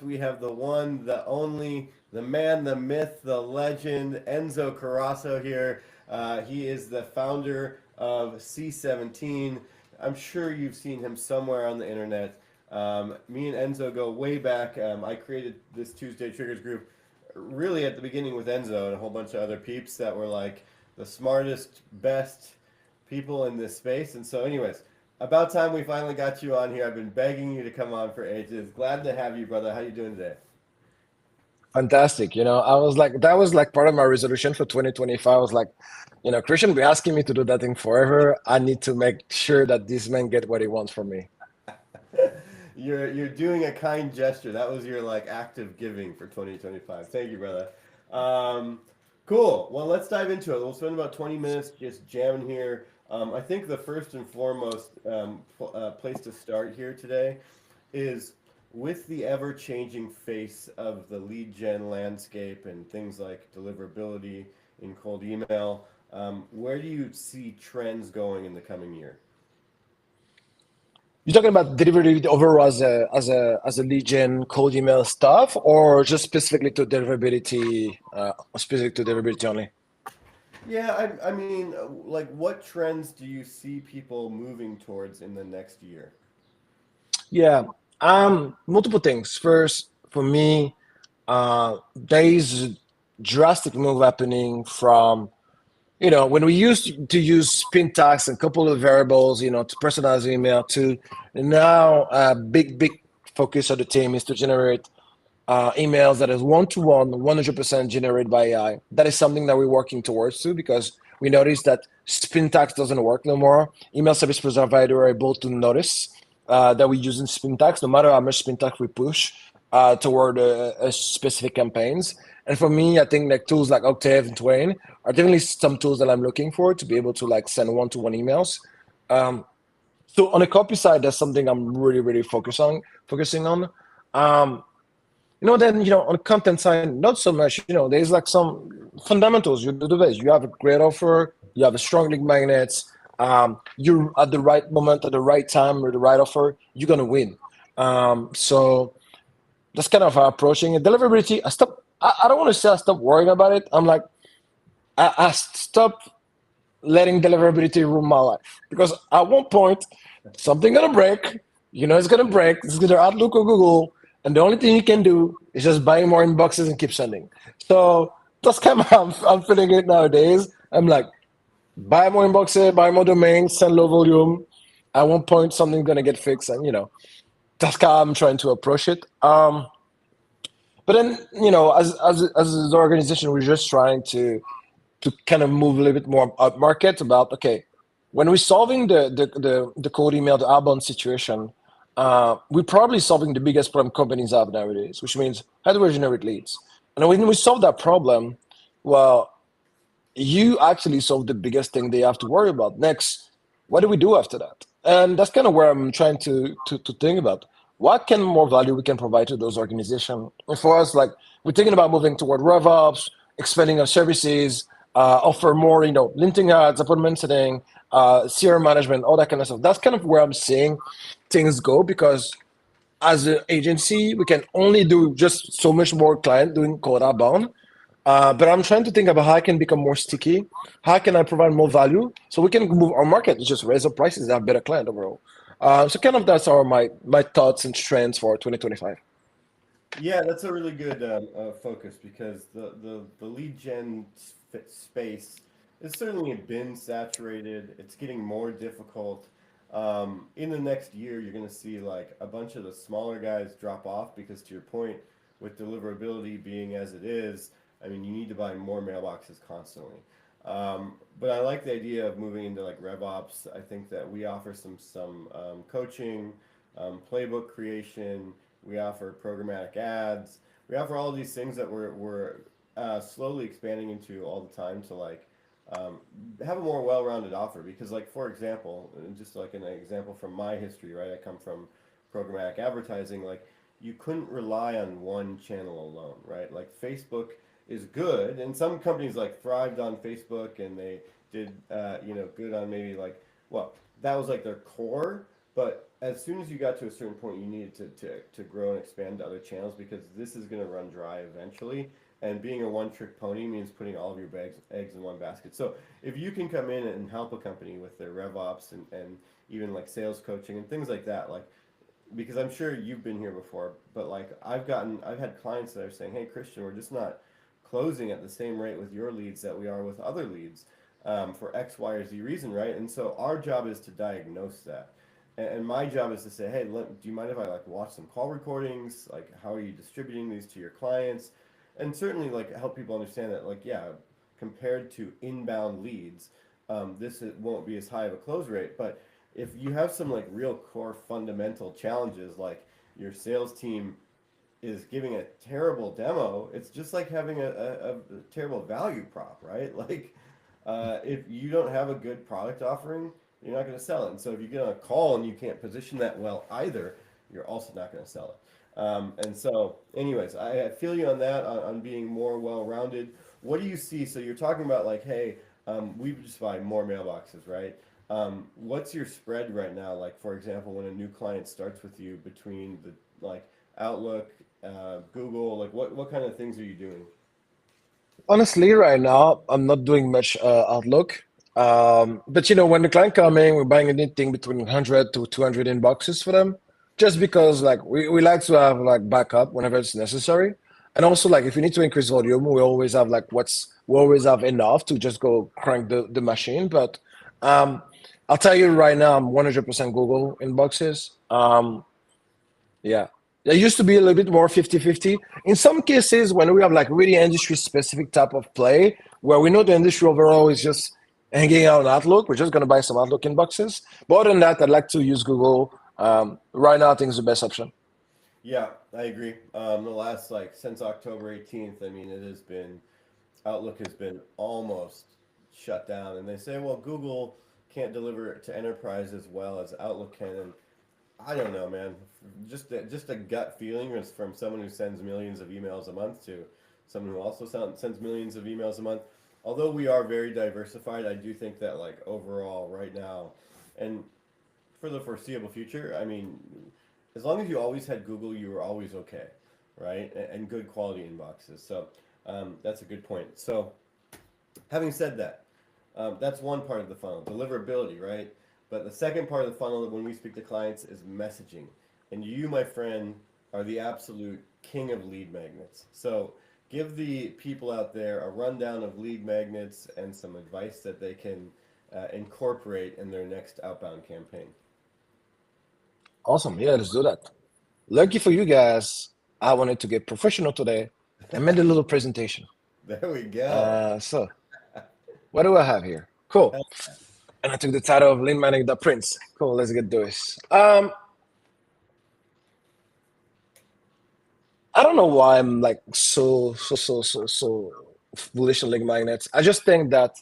We have the one, the only, the man, the myth, the legend, Enzo Carasso here. He is the founder of C17. I'm sure you've seen him somewhere on the internet. Me and Enzo go way back. I created this Tuesday Triggers group really at the beginning with Enzo and a whole bunch of other peeps that were like the smartest, best people in this space. And so, anyways, about time we finally got you on here. I've been begging you to come on for ages. Glad to have you, brother. How you doing today? Fantastic. I was like, that was like part of my resolution for 2025. I was like, Christian be asking me to do that thing forever. I need to make sure that this man get what he wants from me. You're doing a kind gesture. That was your like active giving for 2025. Thank you, brother. Um, cool. Well, let's dive into it. We'll spend about 20 minutes just jamming here. I think the first and foremost place to start here today is with the ever changing face of the lead gen landscape and things like deliverability in cold email. Where do you see trends going in the coming year? You're talking about deliverability overall as a lead gen cold email stuff, or just specific to deliverability only? Yeah, I mean, like, what trends do you see people moving towards in the next year? Yeah. Multiple things. First, for me, there is a drastic move happening from when we used to use spin tags and a couple of variables, to personalize the email to now a big focus of the team is to generate emails that is one-to-one, 100% generated by AI. That is something that we're working towards too, because we noticed that spin tags doesn't work no more. Email service provider are able to notice that we're using spin tags, no matter how much spin tag we push toward a specific campaigns. And for me, I think like tools like Octave and Twain are definitely some tools that I'm looking for to be able to like send one-to-one emails. Um, so on the copy side, that's something I'm really focusing on. Um, then on the content side, not so much. There's like some fundamentals. You do the best. You have a great offer. You have a strong link magnets. You're at the right moment, at the right time, with the right offer. You're gonna win. So that's kind of how I'm approaching it. Deliverability. I don't want to say I stopped worrying about it. I'm like I stopped letting deliverability rule my life because at one point something gonna break. It's gonna break. It's either Outlook or Google, and the only thing you can do is just buy more inboxes and keep sending. So that's kind of how I'm feeling it nowadays. I'm like, buy more inboxes, buy more domains, send low volume. At one point, something's gonna get fixed, and that's how I'm trying to approach it. But then, as an organization, we're just trying to kind of move a little bit more up market about okay, when we're solving the cold email, the outbound situation, we're probably solving the biggest problem companies have nowadays, which means how do we generate leads? And when we solve that problem, well, you actually solve the biggest thing they have to worry about. Next, what do we do after that? And that's kind of where I'm trying to think about what can more value we can provide to those organizations. And for us, like we're thinking about moving toward RevOps, expanding our services, offer more, linting ads, appointment setting, CRM management, all that kind of stuff. That's kind of where I'm seeing things go because as an agency, we can only do just so much more client doing cold outbound. But I'm trying to think about how I can become more sticky. How can I provide more value so we can move our market, just raise our prices and have better client overall. So kind of that's our my thoughts and trends for 2025. Yeah, that's a really good focus because the lead gen space has certainly been saturated. It's getting more difficult. In the next year, you're going to see like a bunch of the smaller guys drop off because, to your point, with deliverability being as it is, I mean, you need to buy more mailboxes constantly. But I like the idea of moving into like RevOps. I think that we offer some coaching, playbook creation. We offer programmatic ads. We offer all these things that we're slowly expanding into all the time to like um, have a more well-rounded offer. Because like for example, and just like an example from my history, right? I come from programmatic advertising. Like you couldn't rely on one channel alone, right? Like Facebook is good, and some companies like thrived on Facebook and they did good on maybe like well that was like their core, But as soon as you got to a certain point, you needed to grow and expand to other channels because this is going to run dry eventually. And being a one trick pony means putting all of your eggs in one basket. So if you can come in and help a company with their rev ops and even like sales coaching and things like that, like because I'm sure you've been here before, but like I've had clients that are saying, "Hey, Christian, we're just not closing at the same rate with your leads that we are with other leads for X, Y, or Z reason, right?" And so our job is to diagnose that, and my job is to say, "Hey, do you mind if I like watch some call recordings? Like, how are you distributing these to your clients?" And certainly like help people understand that, like, yeah, compared to inbound leads, won't be as high of a close rate, but if you have some like real core fundamental challenges, like your sales team is giving a terrible demo, it's just like having a terrible value prop, right? Like, if you don't have a good product offering, you're not going to sell it. And so if you get on a call and you can't position that well either, you're also not going to sell it. And so, anyways, I feel you on that, on being more well rounded. What do you see? So you're talking about like, hey, we just buy more mailboxes, right? What's your spread right now? Like, for example, when a new client starts with you between the like Outlook, Google, like what kind of things are you doing? Honestly, right now, I'm not doing much Outlook. But when the client coming, we're buying anything between 100 to 200 inboxes for them, just because like we like to have like backup whenever it's necessary. And also like if we need to increase volume, we always have enough to just go crank the machine. But um, I'll tell you right now, I'm 100% Google inboxes. Yeah. There used to be a little bit more 50-50. In some cases, when we have like really industry specific type of play, where we know the industry overall is just hanging out on Outlook, we're just going to buy some Outlook inboxes. But other than that, I'd like to use Google. Right now, I think is the best option. Yeah, I agree. The last like since October 18th, I mean, it has been Outlook has been almost shut down, and they say, well, Google can't deliver it to enterprise as well as Outlook can, and I don't know, man. Just a gut feeling is from someone who sends millions of emails a month to someone who also sends millions of emails a month. Although we are very diversified, I do think that like overall right now, and for the foreseeable future, I mean, as long as you always had Google, you were always okay, right? And good quality inboxes. So that's a good point. So having said that, that's one part of the funnel, deliverability, right? But the second part of the funnel when we speak to clients is messaging. And you, my friend, are the absolute king of lead magnets. So give the people out there a rundown of lead magnets and some advice that they can incorporate in their next outbound campaign. Awesome. Yeah, let's do that. Lucky for you guys, I wanted to get professional today and made a little presentation. There we go. So what do I have here? Cool. And I took the title of Lean Manning the Prince. Cool. Let's get this. I don't know why I'm like so bullish on link magnets. I just think that